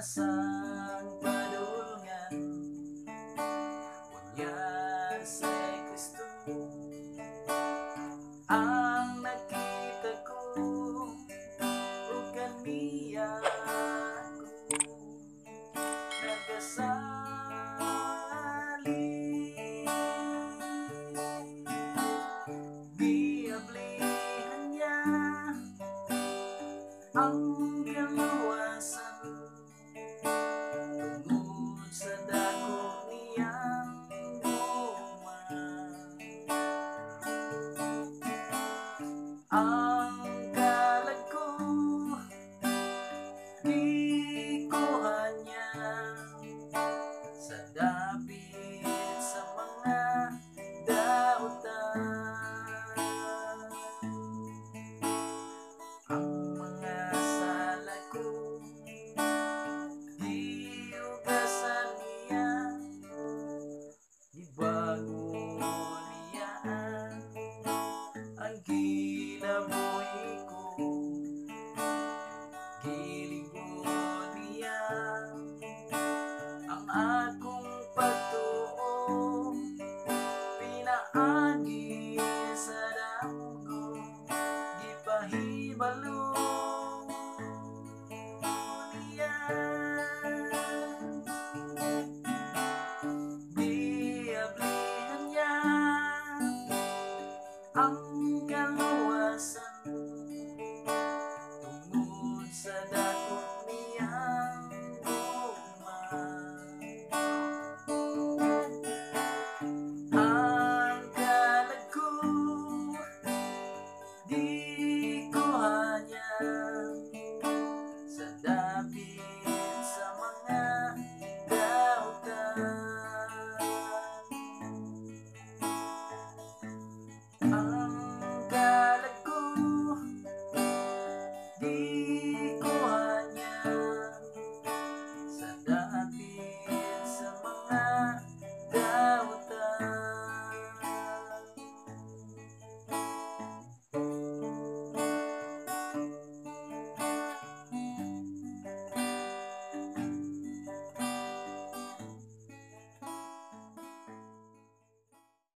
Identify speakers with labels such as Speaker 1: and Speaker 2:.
Speaker 1: sang padulngan, unya si Kristo ang nakita ko ug kaniya ako nagasali. Giablihan niya ang kaluwasan tungod sa dako niyang gugma. Ang kalag ko gikuha niya sa dapit sa mga dautan. Ang mga sala ko giugasan niya, gibago niya ang kinabuhi ko, gilingon niya ang akong pagtuo, pinaagi sa damo gipahibalo niya. Giablihan niya ang kaluwasan tungod sa